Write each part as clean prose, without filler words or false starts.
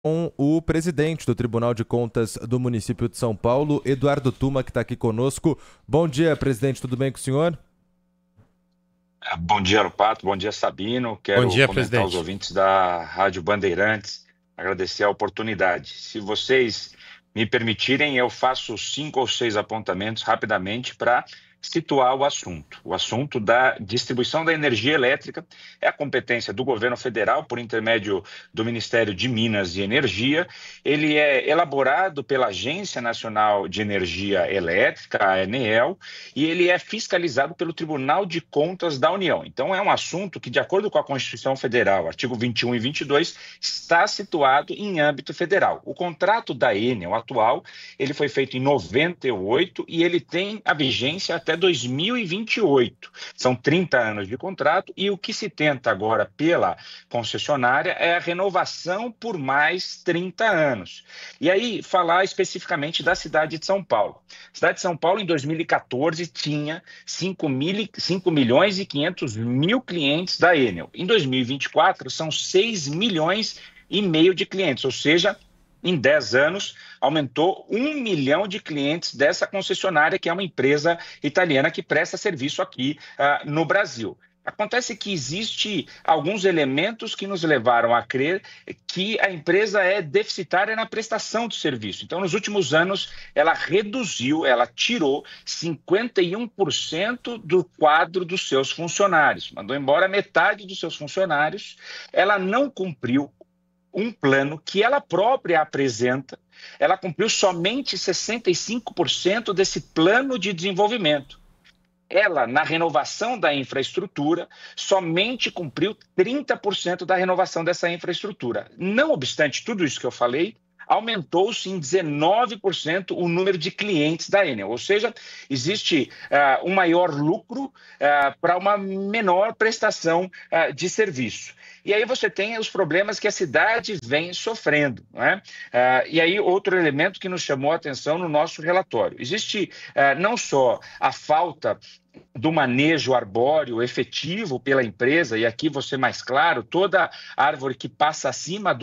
Com o presidente do Tribunal de Contas do município de São Paulo, Eduardo Tuma, que está aqui conosco. Bom dia, presidente, tudo bem com o senhor? Bom dia, Arupato. Bom dia, Sabino. Bom Quero dia, comentar aos presidente. ouvintes da Rádio Bandeirantes, agradecer a oportunidade. Se vocês me permitirem, eu faço 5 ou 6 apontamentos rapidamente para situar o assunto. O assunto da distribuição da energia elétrica é a competência do governo federal, por intermédio do Ministério de Minas e Energia. Ele é elaborado pela Agência Nacional de Energia Elétrica, a ANEEL, e ele é fiscalizado pelo Tribunal de Contas da União. Então, é um assunto que, de acordo com a Constituição Federal, artigo 21 e 22, está situado em âmbito federal. O contrato da Enel atual, ele foi feito em 98 e ele tem a vigência até 2028. São 30 anos de contrato e o que se tenta agora pela concessionária é a renovação por mais 30 anos. E aí, falar especificamente da cidade de São Paulo. A cidade de São Paulo, em 2014, tinha 5 milhões e 500 mil clientes da Enel. Em 2024, são 6 milhões e meio de clientes, ou seja, em 10 anos, aumentou 1 milhão de clientes dessa concessionária, que é uma empresa italiana que presta serviço aqui no Brasil. Acontece que existe alguns elementos que nos levaram a crer que a empresa é deficitária na prestação de serviço. Então, nos últimos anos, ela reduziu, ela tirou 51% do quadro dos seus funcionários, mandou embora metade dos seus funcionários, ela não cumpriu um plano que ela própria apresenta, ela cumpriu somente 65% desse plano de desenvolvimento. Ela, na renovação da infraestrutura, somente cumpriu 30% da renovação dessa infraestrutura. Não obstante tudo isso que eu falei, aumentou-se em 19% o número de clientes da Enel, ou seja, existe um maior lucro para uma menor prestação de serviço. E aí você tem os problemas que a cidade vem sofrendo, não é? E aí outro elemento que nos chamou a atenção no nosso relatório. Existe não só a falta do manejo arbóreo efetivo pela empresa, e aqui vou ser mais claro, toda árvore que passa acima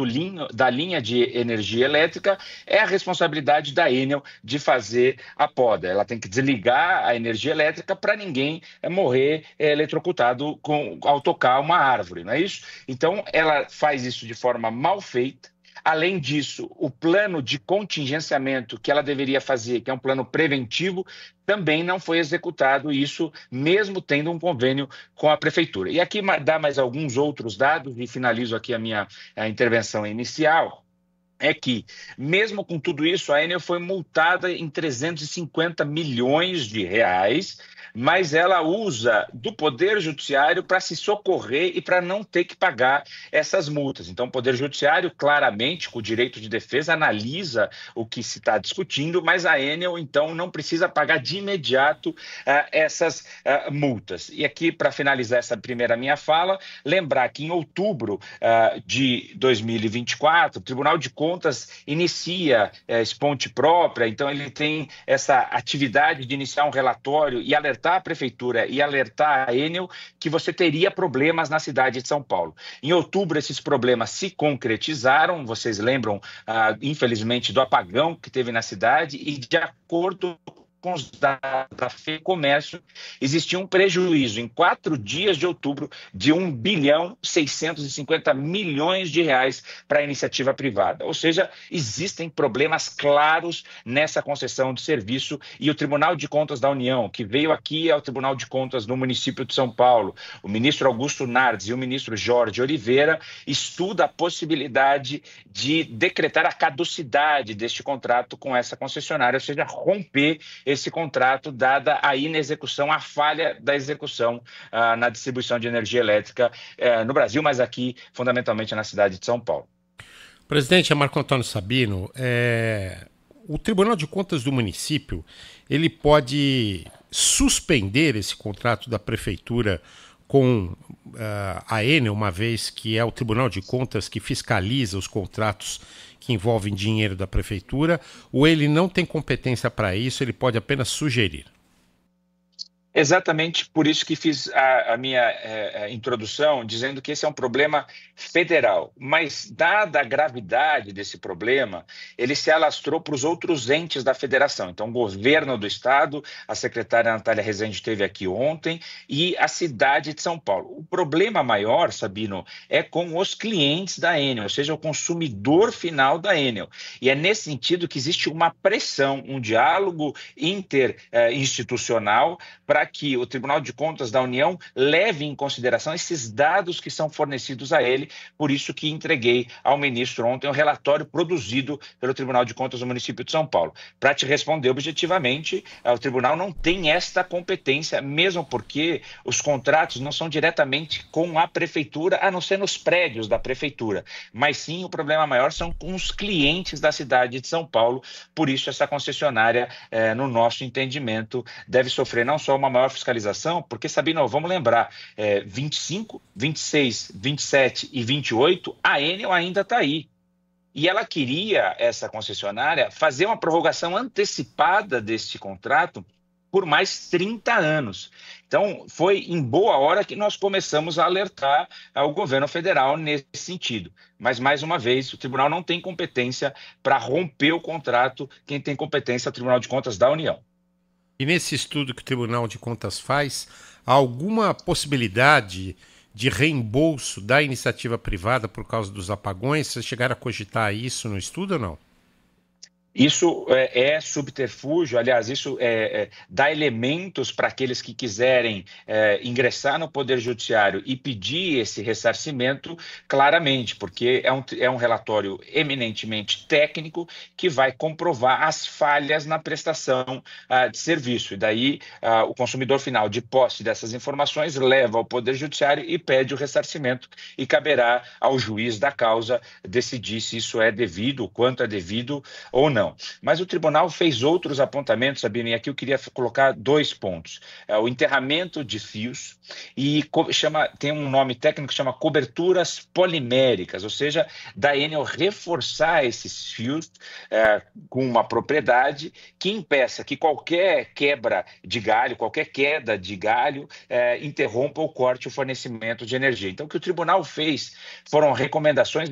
da linha de energia elétrica é a responsabilidade da Enel de fazer a poda. Ela tem que desligar a energia elétrica para ninguém morrer eletrocutado ao tocar uma árvore, não é isso? Então, ela faz isso de forma mal feita. Além disso, o plano de contingenciamento que ela deveria fazer, que é um plano preventivo, também não foi executado, isso mesmo tendo um convênio com a prefeitura. E aqui dá mais alguns outros dados, e finalizo aqui a minha intervenção inicial. É que, mesmo com tudo isso, a Enel foi multada em 350 milhões de reais, mas ela usa do Poder Judiciário para se socorrer e para não ter que pagar essas multas. Então, o Poder Judiciário, claramente, com o direito de defesa, analisa o que se está discutindo, mas a Enel, então, não precisa pagar de imediato essas multas. E aqui, para finalizar essa primeira minha fala, lembrar que em outubro de 2024, o Tribunal de Contas inicia esponte própria, então ele tem essa atividade de iniciar um relatório e alertar a prefeitura e alertar a Enel que você teria problemas na cidade de São Paulo. Em outubro, esses problemas se concretizaram, vocês lembram, infelizmente, do apagão que teve na cidade, e de acordo com os dados da FEComércio, existia um prejuízo em 4 dias de outubro de 1 bilhão 650 milhões de reais para a iniciativa privada. Ou seja, existem problemas claros nessa concessão de serviço, e o Tribunal de Contas da União, que veio aqui ao Tribunal de Contas no município de São Paulo, o ministro Augusto Nardes e o ministro Jorge Oliveira, estuda a possibilidade de decretar a caducidade deste contrato com essa concessionária, ou seja, romper esse contrato, dada a inexecução, a falha da execução na distribuição de energia elétrica no Brasil, mas aqui, fundamentalmente, na cidade de São Paulo. Presidente, é Marco Antônio Sabino. O Tribunal de Contas do município, ele pode suspender esse contrato da prefeitura com a Enel, uma vez que é o Tribunal de Contas que fiscaliza os contratos que envolvem dinheiro da prefeitura, ou ele não tem competência para isso, ele pode apenas sugerir? Exatamente por isso que fiz a minha introdução, dizendo que esse é um problema federal. Mas, dada a gravidade desse problema, ele se alastrou para os outros entes da federação. Então, o governo do estado, a secretária Natália Rezende esteve aqui ontem, e a cidade de São Paulo. O problema maior, Sabino, é com os clientes da Enel, ou seja, o consumidor final da Enel. E é nesse sentido que existe uma pressão, um diálogo interinstitucional para que o Tribunal de Contas da União leve em consideração esses dados que são fornecidos a ele. Por isso que entreguei ao ministro ontem um relatório produzido pelo Tribunal de Contas do município de São Paulo. Para te responder objetivamente, o tribunal não tem esta competência, mesmo porque os contratos não são diretamente com a prefeitura, a não ser nos prédios da prefeitura. Mas sim, o problema maior são com os clientes da cidade de São Paulo. Por isso, essa concessionária, no nosso entendimento, deve sofrer não só uma maior fiscalização, porque, Sabino, vamos lembrar, 25, 26, 27 e 28, a Enel ainda está aí. E ela queria, essa concessionária, fazer uma prorrogação antecipada deste contrato por mais 30 anos. Então, foi em boa hora que nós começamos a alertar ao governo federal nesse sentido. Mas, mais uma vez, o tribunal não tem competência para romper o contrato. Quem tem competência é o Tribunal de Contas da União. E nesse estudo que o Tribunal de Contas faz, há alguma possibilidade de reembolso da iniciativa privada por causa dos apagões? Vocês chegaram a cogitar isso no estudo ou não? Isso é subterfúgio, aliás, isso dá elementos para aqueles que quiserem ingressar no Poder Judiciário e pedir esse ressarcimento claramente, porque é um relatório eminentemente técnico que vai comprovar as falhas na prestação de serviço. E daí o consumidor final, de posse dessas informações, leva ao Poder Judiciário e pede o ressarcimento, e caberá ao juiz da causa decidir se isso é devido, o quanto é devido ou não. Mas o tribunal fez outros apontamentos, Sabino, e aqui eu queria colocar 2 pontos. O enterramento de fios, e tem um nome técnico que chama coberturas poliméricas, ou seja, da Enel reforçar esses fios com uma propriedade que impeça que qualquer quebra de galho, qualquer queda de galho, interrompa ou corte o fornecimento de energia. Então, o que o tribunal fez foram recomendações,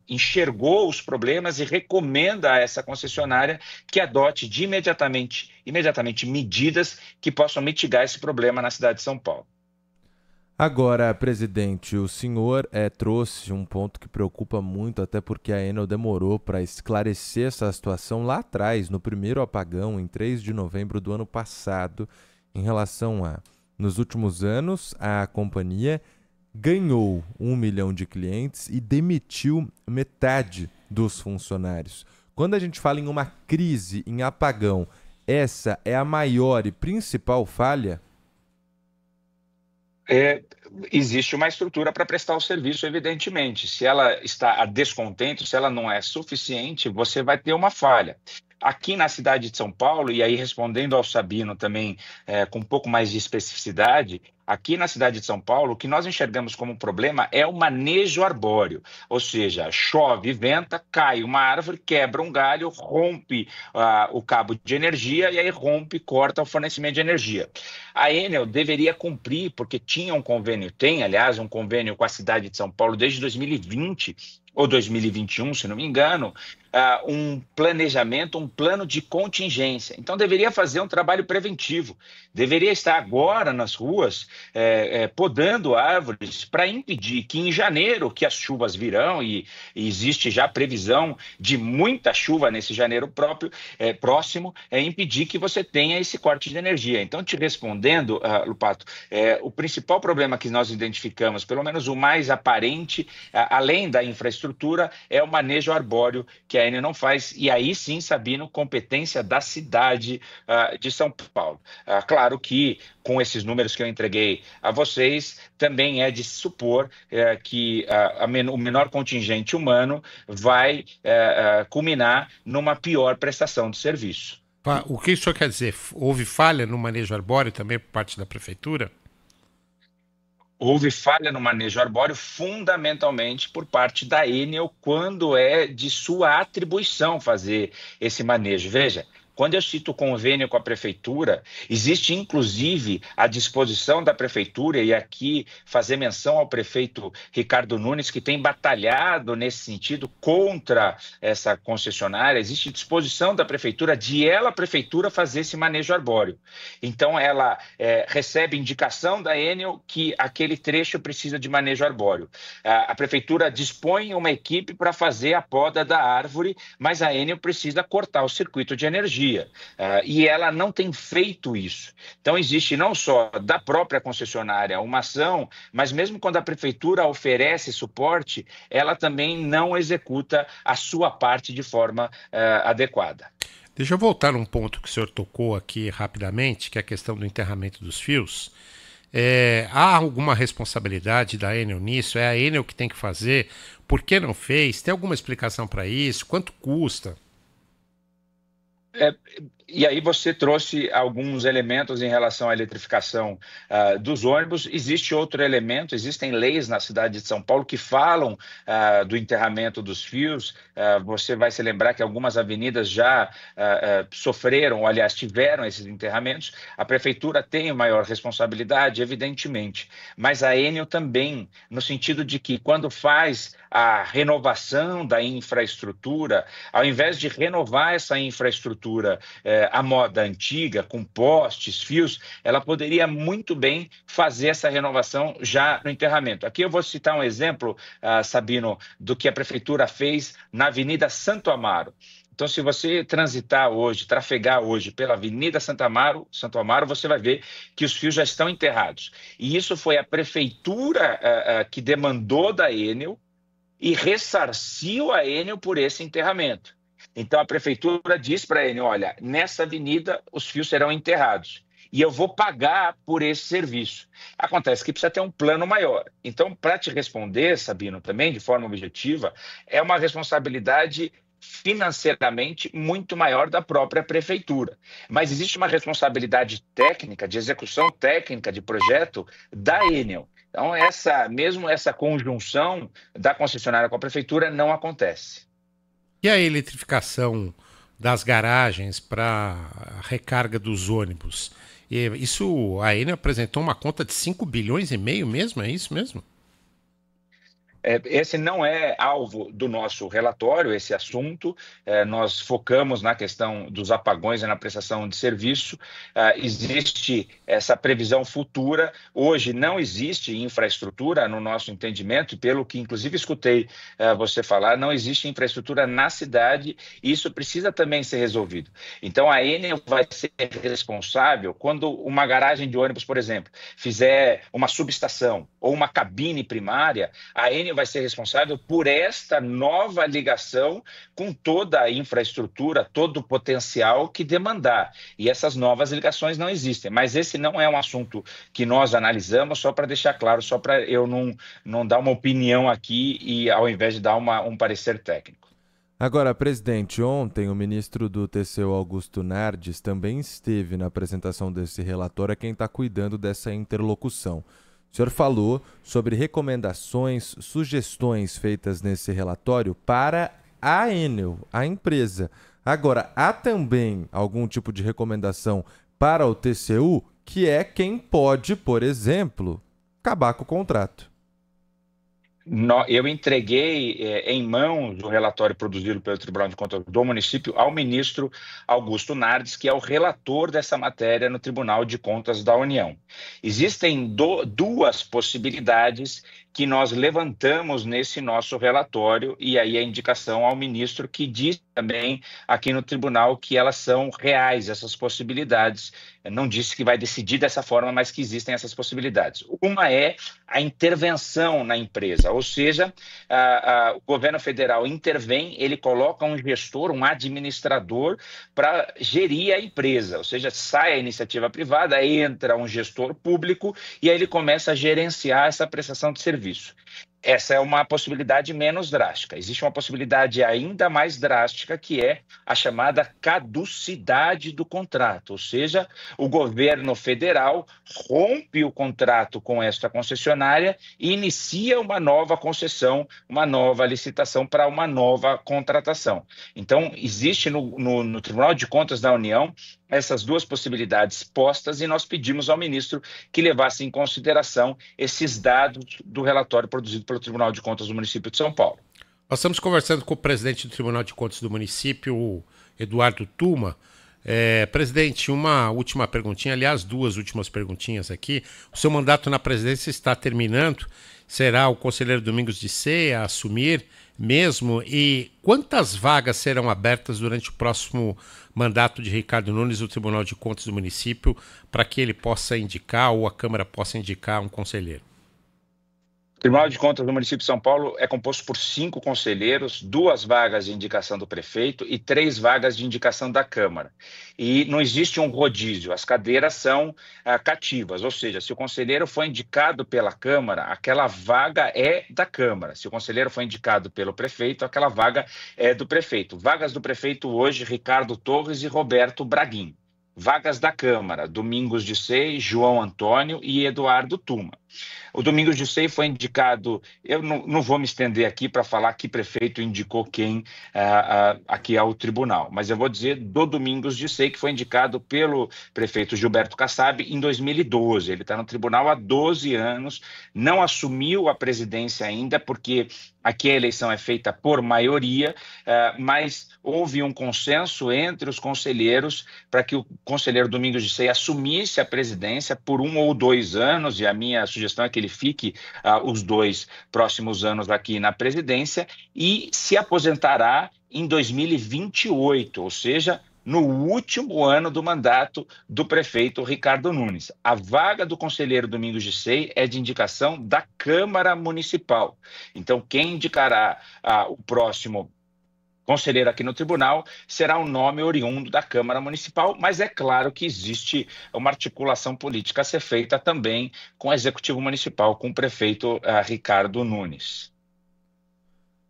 enxergou os problemas e recomenda a essa concessionária que adote imediatamente medidas que possam mitigar esse problema na cidade de São Paulo. Agora, presidente, o senhor trouxe um ponto que preocupa muito, até porque a Enel demorou para esclarecer essa situação lá atrás, no primeiro apagão, em 3 de novembro do ano passado, em relação nos últimos anos, a companhia ganhou 1 milhão de clientes e demitiu metade dos funcionários. Quando a gente fala em uma crise, em apagão, essa é a maior e principal falha? Existe uma estrutura para prestar o serviço, evidentemente. Se ela está a descontento, se ela não é suficiente, você vai ter uma falha. Aqui na cidade de São Paulo, e aí respondendo ao Sabino também com um pouco mais de especificidade, aqui na cidade de São Paulo, o que nós enxergamos como problema é o manejo arbóreo, ou seja, chove, venta, cai uma árvore, quebra um galho, rompe o cabo de energia e aí corta o fornecimento de energia. A Enel deveria cumprir, porque tinha um convênio, aliás, um convênio com a cidade de São Paulo desde 2020, ou 2021, se não me engano, um planejamento, um plano de contingência. Então, deveria fazer um trabalho preventivo. Deveria estar agora nas ruas podando árvores para impedir que em janeiro, que as chuvas virão, e existe já previsão de muita chuva nesse janeiro próximo, impedir que você tenha esse corte de energia. Então, te respondendo, Lupato, o principal problema que nós identificamos, pelo menos o mais aparente, além da infraestrutura, é o manejo arbóreo, que a Enel não faz, e aí sim, Sabino, competência da cidade de São Paulo. Claro que, com esses números que eu entreguei a vocês, também é de supor que o menor contingente humano vai culminar numa pior prestação de serviço. O que isso quer dizer? Houve falha no manejo arbóreo também por parte da prefeitura? Houve falha no manejo arbóreo fundamentalmente por parte da Enel quando é de sua atribuição fazer esse manejo. Veja, Quando eu cito convênio com a prefeitura, existe inclusive a disposição da prefeitura, e aqui fazer menção ao prefeito Ricardo Nunes, que tem batalhado nesse sentido contra essa concessionária. Existe disposição da prefeitura de a prefeitura, fazer esse manejo arbóreo. Então, ela recebe indicação da Enel que aquele trecho precisa de manejo arbóreo. A prefeitura dispõe uma equipe para fazer a poda da árvore, mas a Enel precisa cortar o circuito de energia. E ela não tem feito isso. Então, existe não só da própria concessionária uma ação, mas mesmo quando a prefeitura oferece suporte, ela também não executa a sua parte de forma adequada. Deixa eu voltar num ponto que o senhor tocou aqui rapidamente, que é a questão do enterramento dos fios. Há alguma responsabilidade da Enel nisso? É a Enel que tem que fazer? Por que não fez? Tem alguma explicação para isso? Quanto custa? E aí você trouxe alguns elementos em relação à eletrificação dos ônibus. Existe outro elemento, existem leis na cidade de São Paulo que falam do enterramento dos fios. Você vai se lembrar que algumas avenidas já sofreram, ou aliás, tiveram esses enterramentos. A prefeitura tem maior responsabilidade, evidentemente, mas a Enel também, no sentido de que quando faz a renovação da infraestrutura, ao invés de renovar essa infraestrutura a moda antiga, com postes, fios, ela poderia muito bem fazer essa renovação já no enterramento. Aqui eu vou citar um exemplo, Sabino, do que a prefeitura fez na Avenida Santo Amaro. Então, se você transitar hoje, trafegar hoje pela Avenida Santo Amaro, você vai ver que os fios já estão enterrados. E isso foi a prefeitura que demandou da Enel e ressarciu a Enel por esse enterramento. Então, a prefeitura diz para a Enel, olha, nessa avenida os fios serão enterrados e eu vou pagar por esse serviço. Acontece que precisa ter um plano maior. Então, para te responder, Sabino, também de forma objetiva, é uma responsabilidade financeiramente muito maior da própria prefeitura. Mas existe uma responsabilidade técnica, de execução técnica de projeto da Enel. Então, mesmo essa conjunção da concessionária com a prefeitura não acontece. E a eletrificação das garagens para a recarga dos ônibus? Isso, a Enel apresentou uma conta de 5 bilhões e meio mesmo? É isso mesmo? Esse não é alvo do nosso relatório, esse assunto. Nós focamos na questão dos apagões e na prestação de serviço. Existe essa previsão futura. Hoje não existe infraestrutura no nosso entendimento, e pelo que inclusive escutei você falar, não existe infraestrutura na cidade e isso precisa também ser resolvido. Então a Enel vai ser responsável quando uma garagem de ônibus, por exemplo, fizer uma subestação ou uma cabine primária, a Enel vai ser responsável por esta nova ligação com toda a infraestrutura, todo o potencial que demandar. E essas novas ligações não existem. Mas esse não é um assunto que nós analisamos, só para deixar claro, só para eu não dar uma opinião aqui e ao invés de dar um parecer técnico. Agora, presidente, ontem o ministro do TCU, Augusto Nardes, também esteve na apresentação desse relatório, quem está cuidando dessa interlocução. O senhor falou sobre recomendações, sugestões feitas nesse relatório para a Enel, a empresa. Agora, há também algum tipo de recomendação para o TCU, que é quem pode, por exemplo, acabar com o contrato. Eu entreguei em mãos o relatório produzido pelo Tribunal de Contas do município ao ministro Augusto Nardes, que é o relator dessa matéria no Tribunal de Contas da União. Existem duas possibilidades que nós levantamos nesse nosso relatório, e aí a indicação ao ministro, que diz também aqui no tribunal que elas são reais, essas possibilidades. Não disse que vai decidir dessa forma, mas que existem essas possibilidades. Uma é a intervenção na empresa, ou seja, o governo federal intervém, ele coloca um gestor, um administrador para gerir a empresa, ou seja, sai a iniciativa privada, entra um gestor público e aí ele começa a gerenciar essa prestação de serviço. Essa é uma possibilidade menos drástica. Existe uma possibilidade ainda mais drástica, que é a chamada caducidade do contrato, ou seja, o governo federal rompe o contrato com esta concessionária e inicia uma nova concessão, uma nova licitação para uma nova contratação. Então, existe no Tribunal de Contas da União essas duas possibilidades postas, e nós pedimos ao ministro que levasse em consideração esses dados do relatório produzido pelo Tribunal de Contas do município de São Paulo. Nós estamos conversando com o presidente do Tribunal de Contas do município, o Eduardo Tuma. Presidente, uma última perguntinha, aliás, duas últimas perguntinhas aqui. O seu mandato na presidência está terminando. Será o conselheiro Domingos de Sei a assumir mesmo? E quantas vagas serão abertas durante o próximo mandato de Ricardo Nunes no Tribunal de Contas do município para que ele possa indicar, ou a Câmara possa indicar, um conselheiro? O Tribunal de Contas do município de São Paulo é composto por 5 conselheiros, 2 vagas de indicação do prefeito e 3 vagas de indicação da Câmara. E não existe um rodízio, as cadeiras são cativas, ou seja, se o conselheiro foi indicado pela Câmara, aquela vaga é da Câmara. Se o conselheiro foi indicado pelo prefeito, aquela vaga é do prefeito. Vagas do prefeito hoje, Ricardo Torres e Roberto Braguin. Vagas da Câmara, Domingos de Sei, João Antônio e Eduardo Tuma. O Domingos de Sei foi indicado, eu não vou me estender aqui para falar que prefeito indicou quem aqui ao tribunal, mas eu vou dizer do Domingos de Sei, que foi indicado pelo prefeito Gilberto Kassab em 2012. Ele está no tribunal há 12 anos, não assumiu a presidência ainda, porque aqui a eleição é feita por maioria, mas houve um consenso entre os conselheiros para que o conselheiro Domingos de Sei assumisse a presidência por 1 ou 2 anos, e a minha sugestão é que ele fique os 2 próximos anos aqui na presidência, e se aposentará em 2028, ou seja, no último ano do mandato do prefeito Ricardo Nunes. A vaga do conselheiro Domingos de Sei é de indicação da Câmara Municipal. Então, quem indicará o próximo conselheiro aqui no tribunal será um nome oriundo da Câmara Municipal, mas é claro que existe uma articulação política a ser feita também com o Executivo Municipal, com o prefeito Ricardo Nunes.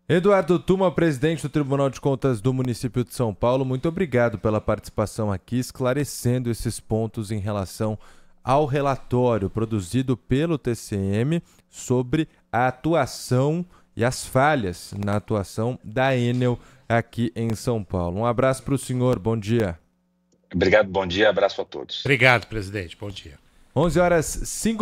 Eduardo Tuma, presidente do Tribunal de Contas do município de São Paulo, muito obrigado pela participação aqui, esclarecendo esses pontos em relação ao relatório produzido pelo TCM sobre a atuação e as falhas na atuação da Enel aqui em São Paulo. Um abraço para o senhor, bom dia. Obrigado, bom dia, abraço a todos. Obrigado, presidente, bom dia. 11h05.